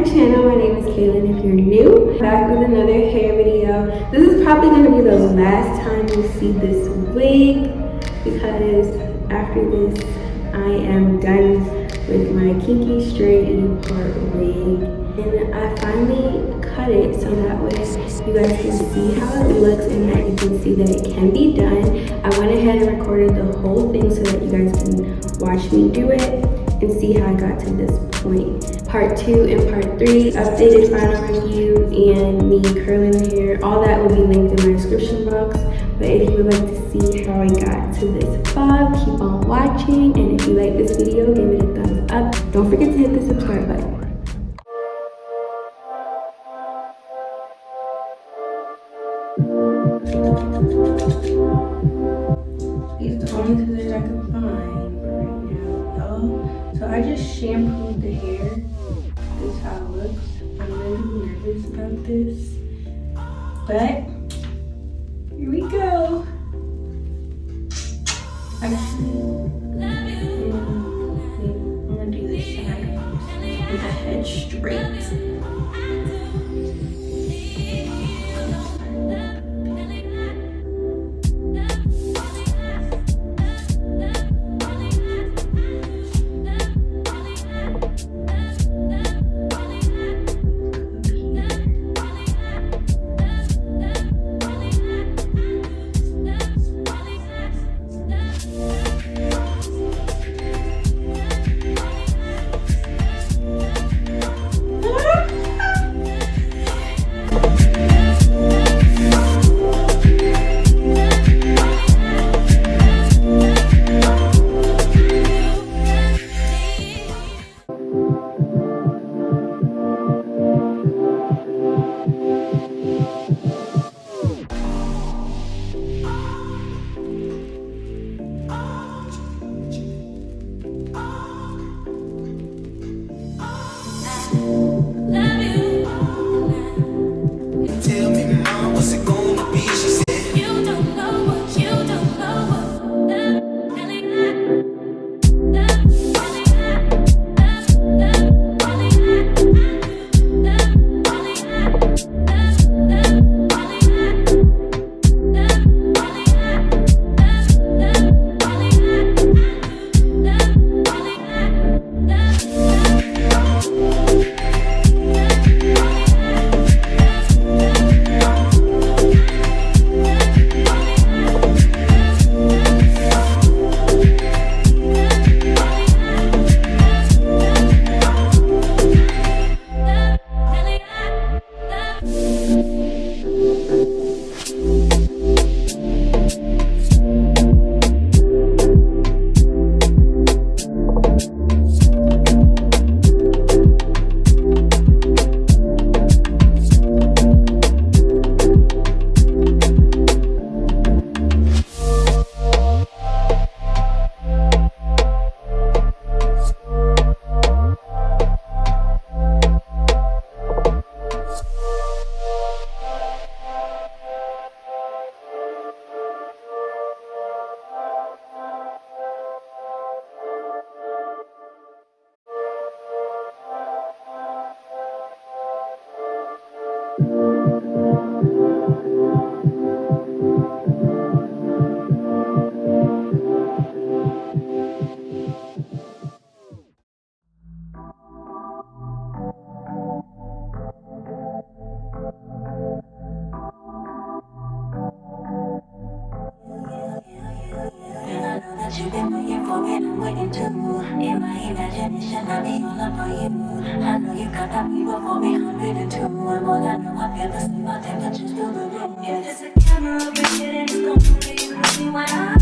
my channel. My name is Kaylin. If you're new, back with another hair video. This is probably going to be the last time you see this wig because after this I am done with my Kinky straight part wig, and I finally cut it so that way you guys can see how it looks and that you can see that it can be done. I went ahead and recorded the whole thing so that you guys can watch me do it and see how I got to this point. Part 2 and part 3, updated final review, and me curling the hair, all that will be linked in my description box. But if you would like to see how I got to this bob, keep on watching, and if you like this video, give it a thumbs up. Don't forget to hit the subscribe button. These are the only scissors I could find right now, y'all. So I just shampooed the hair. This is how it looks. I'm really nervous about this, but here we go. Actually, I'm gonna do this side with the head straight. You've been waiting for me, I'm waiting too. In my imagination, I'll be all up for you. I know you got that fever for me, 102. And all I know, I feel the same, my temperature's through the roof. If there's a camera, we get it, it's gonna be you can see what I